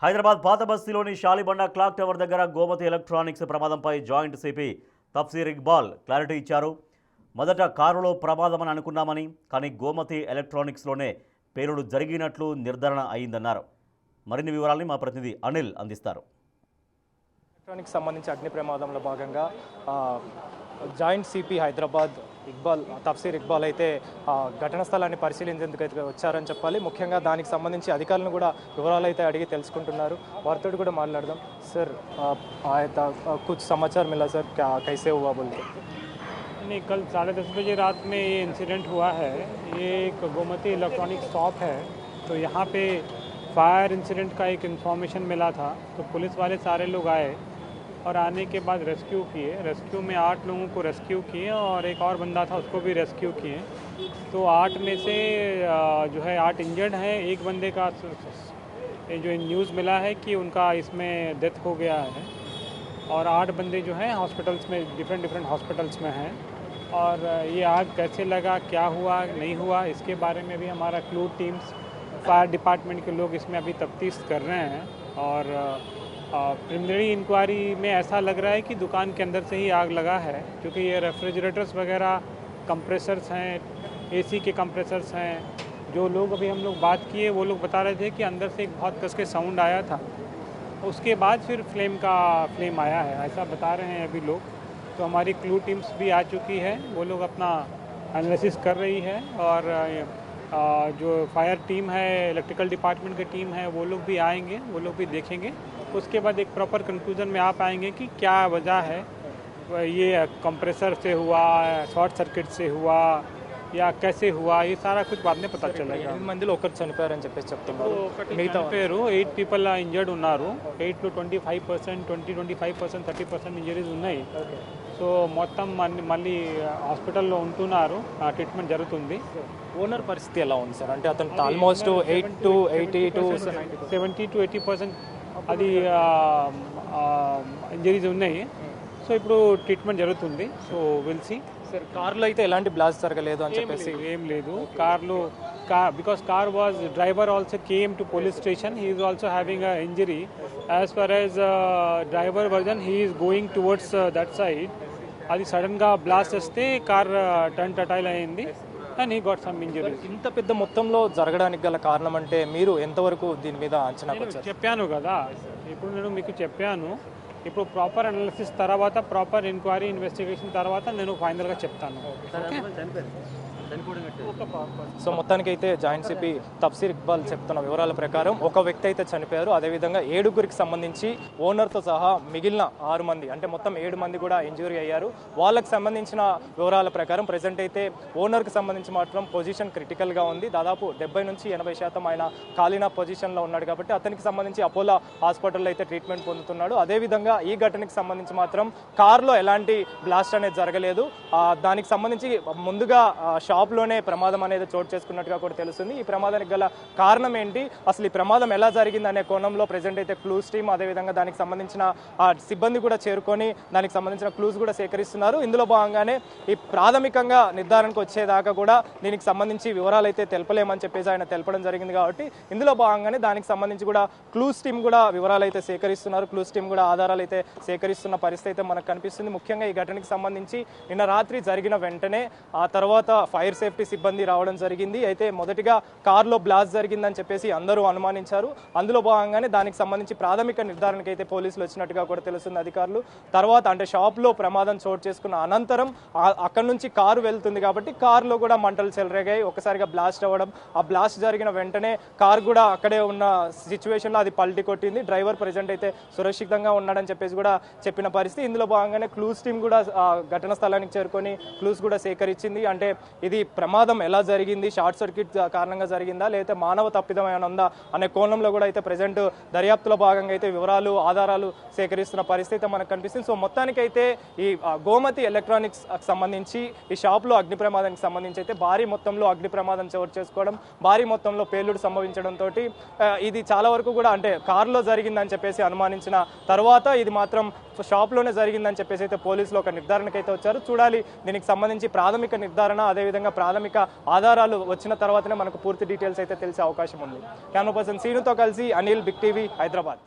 హైదరాబాద్ పాత బస్తీలోని Shalibanda clock tower దగ్గర Gomati electronics ప్రమాదంపై joint CP Tafseer Iqbal clarity ఇచ్చారు. మొదట కారులో ప్రమాదమని అనుకున్నామని, కానీ గోమతి ఎలక్ట్రానిక్స్లోనే పేలుడు జరిగినట్లు నిర్ధారణ అయిందన్నారు. మరిన్ని వివరాలని మా ప్రతినిధి అనిల్ అందిస్తారు. ఎలక్ట్రానిక్స్ సంబంధించి అగ్ని ప్రమాదంలో భాగంగా జాయింట్ సిపి హైదరాబాద్ తఫ్సీర్ ఇక్బాల్ అయితే ఘటన స్థలాన్ని పరిశీలించేందుకు అయితే వచ్చారని చెప్పాలి. ముఖ్యంగా దానికి సంబంధించి అధికారులను కూడా వివరాలు అయితే అడిగి తెలుసుకుంటున్నారు. వారితో కూడా మాట్లాడదాం. सर कुछ समाचार मिला सर, क्या कैसे हुआ बोलते? नहीं, कल 10:30 बजे रात में ये इंसिडेंट हुआ है. ये एक गोमती इलेक्ट्रॉनिक शॉप है, तो यहाँ पे फायर इंसिडेंट का एक इन्फॉर्मेशन मिला था, तो पुलिस वाले सारे लोग आए और आने के बाद रेस्क्यू किए. रेस्क्यू में 8 लोगों को रेस्क्यू किए और एक और बंदा था उसको भी रेस्क्यू किए. तो 8 में से जो है 8 इंजर्ड हैं. एक बंदे का जो न्यूज़ मिला है कि उनका इसमें डेथ हो गया है और 8 बंदे जो हैं हॉस्पिटल्स में डिफरेंट हॉस्पिटल्स में हैं. और ये आग कैसे लगा, क्या हुआ, नहीं हुआ, इसके बारे में भी हमारा क्लू टीम्स, फायर डिपार्टमेंट के लोग इसमें अभी तफ्तीश कर रहे हैं. और प्रिलिमिनरी इंक्वायरी में ऐसा लग रहा है कि दुकान के अंदर से ही आग लगा है, क्योंकि ये रेफ्रिजरेटर्स वगैरह, कंप्रेसर्स हैं, एसी के कंप्रेसर्स हैं. जो लोग अभी हम लोग बात किए वो लोग बता रहे थे कि अंदर से एक बहुत कस के साउंड आया था, उसके बाद फिर फ्लेम आया है, ऐसा बता रहे हैं अभी लोग. तो हमारी क्लू टीम्स भी आ चुकी है, वो लोग अपना एनालिसिस कर रही है. और जो फायर टीम है, इलेक्ट्रिकल डिपार्टमेंट की टीम है, वो लोग भी आएंगे, वो लोग भी देखेंगे. उसके बाद एक प्रॉपर कंक्लूजन में आ पाएंगे कि क्या वजह है, ये कंप्रेसर से हुआ, शॉर्ट सर्किट से हुआ या कैसे हुआ, ये सारा कुछ बाद में पता चलेगा. మందిలో ఒకరు చనిపోయారని చెప్పేసి చెప్తున్నారు. మిగతా పేరు 8 పీపుల్ ఇంజర్డ్ ఉన్నారు. 8 to 25%, 20-25%, 30% ఇంజరీస్ ఉన్నాయి. సో మొత్తం మళ్ళీ హాస్పిటల్లో ఉంటున్నారు, ట్రీట్మెంట్ జరుగుతుంది. ఓనర్ పరిస్థితి ఎలా ఉంది సార్? అంటే అతను ఆల్మోస్ట్ 8 to 80 to 70 to 80% అది ఇంజరీస్ ఉన్నాయి. సో ఇప్పుడు ట్రీట్మెంట్ జరుగుతుంది. So will see. సార్ కార్లో అయితే ఎలాంటి బ్లాస్ట్ జరగలేదు అని చెప్పేసి ఏం లేదు కార్లో. Because car was driver also came to police station. He is also having a injury. As for as driver version he is going towards that side. అది సడన్గా బ్లాస్ట్ వస్తే కార్ టర్న్ అయింది and he got some injuries. ఇంత పెద్ద మొత్తంలో జరగడానికి గల కారణం అంటే మీరు ఎంతవరకు దీని మీద అంచనా చెప్పాను కదా, ఇప్పుడు నేను మీకు చెప్పాను. ఇప్పుడు ప్రాపర్ అనాలిసిస్ తర్వాత, ప్రాపర్ ఎంక్వైరీ ఇన్వెస్టిగేషన్ తర్వాత నేను ఫైనల్గా చెప్తాను. సో మొత్తానికి అయితే జాయింట్ సిపి తఫ్సీర్ ఇక్బాల్ చెప్తున్న వివరాల ప్రకారం ఒక వ్యక్తి అయితే చనిపోయారు. అదేవిధంగా 7గురికి సంబంధించి ఓనర్తో సహా మిగిలిన 6 మంది, అంటే మొత్తం 7 మంది కూడా ఇంజూరీ అయ్యారు. వాళ్ళకి సంబంధించిన వివరాల ప్రకారం ప్రజెంట్ అయితే ఓనర్కి సంబంధించి మాత్రం పొజిషన్ క్రిటికల్గా ఉంది. దాదాపు 70 నుంచి 80% ఆయన కాలిన పొజిషన్లో ఉన్నాడు. కాబట్టి అతనికి సంబంధించి అపోలో హాస్పిటల్లో అయితే ట్రీట్మెంట్ పొందుతున్నాడు. అదేవిధంగా ఈ ఘటనకి సంబంధించి మాత్రం కార్లో ఎలాంటి బ్లాస్ట్ అనేది జరగలేదు. దానికి సంబంధించి ముందుగా షాప్లోనే ప్రమాదం అనేది చోటు చేసుకున్నట్టుగా కూడా తెలుస్తుంది. ఈ ప్రమాదానికి గల కారణం ఏంటి, అసలు ఈ ప్రమాదం ఎలా జరిగింది అనే కోణంలో ప్రజెంట్ అయితే క్లూస్ టీమ్, అదేవిధంగా దానికి సంబంధించిన సిబ్బంది కూడా చేరుకొని దానికి సంబంధించిన క్లూస్ కూడా సేకరిస్తున్నారు. ఇందులో భాగంగానే ఈ ప్రాథమికంగా నిర్ధారణకు వచ్చేదాకా కూడా దీనికి సంబంధించి వివరాలు అయితే తెలపలేమని చెప్పేసి ఆయన తెలపడం జరిగింది. కాబట్టి ఇందులో భాగంగానే దానికి సంబంధించి కూడా క్లూస్ టీమ్ కూడా వివరాలు అయితే సేకరిస్తున్నారు. క్లూస్ టీమ్ కూడా ఆధారాలు అయితే సేకరిస్తున్న పరిస్థితి అయితే మనకు కనిపిస్తుంది. ముఖ్యంగా ఈ ఘటనకి సంబంధించి నిన్న రాత్రి జరిగిన వెంటనే ఆ తర్వాత ఫైర్ సేఫ్టీ సిబ్బంది రావడం జరిగింది. అయితే మొదటిగా కారులో బ్లాస్ట్ జరిగిందని చెప్పేసి అందరూ అనుమానించారు. అందులో భాగంగానే దానికి సంబంధించి ప్రాథమిక నిర్ధారణకు అయితే పోలీసులు వచ్చినట్టుగా కూడా తెలుస్తుంది అధికారులు. తర్వాత అంటే షాప్లో ప్రమాదం చోటు చేసుకున్న అనంతరం అక్కడి నుంచి కారు వెళ్తుంది కాబట్టి కారులో కూడా మంటలు చెలరేగాయి. ఒకసారిగా బ్లాస్ట్ అవ్వడం, ఆ బ్లాస్ట్ జరిగిన వెంటనే కారు కూడా అక్కడే ఉన్న సిచ్యువేషన్లో అది పల్టీ కొట్టింది. డ్రైవర్ ప్రజెంట్ అయితే సురక్షితంగా ఉన్నాడని చెప్పేసి కూడా చెప్పిన పరిస్థితి. ఇందులో భాగంగానే క్లూస్ టీమ్ కూడా ఘటన స్థలానికి చేరుకొని క్లూస్ కూడా సేకరించింది. అంటే ఇది ప్రమాదం ఎలా జరిగింది, షార్ట్ సర్క్యూట్ కారణంగా జరిగిందా లేదా మానవ తప్పిదం ఏమైనా ఉందా అనే కోణంలో కూడా అయితే ప్రజెంట్ దర్యాప్తులో భాగంగా అయితే వివరాలు, ఆధారాలు సేకరిస్తున్న పరిస్థితి మనకు కనిపిస్తుంది. సో మొత్తానికైతే ఈ గోమతి ఎలక్ట్రానిక్స్ సంబంధించి ఈ షాప్లో అగ్ని ప్రమాదానికి సంబంధించి అయితే భారీ మొత్తంలో అగ్ని ప్రమాదం చోటు చేసుకోవడం, భారీ మొత్తంలో పేలుడు సంభవించడంతో ఇది చాలా వరకు కూడా అంటే కారులో జరిగిందని చెప్పేసి అనుమానించిన తర్వాత ఇది మాత్రం షాప్లోనే జరిగిందని చెప్పేసి అయితే పోలీసులు ఒక నిర్ధారణకైతే వచ్చారు. చూడాలి దీనికి సంబంధించి ప్రాథమిక నిర్ధారణ, అదేవిధంగా అదేవిధంగా ప్రాథమిక ఆధారాలు వచ్చిన తర్వాతనే మనకు పూర్తి డీటెయిల్స్ అయితే తెలిసే అవకాశం ఉంది. కెమెరా పర్సన్ సీనుతో కలిసి అనిల్, బిగ్ టీవీ, హైదరాబాద్.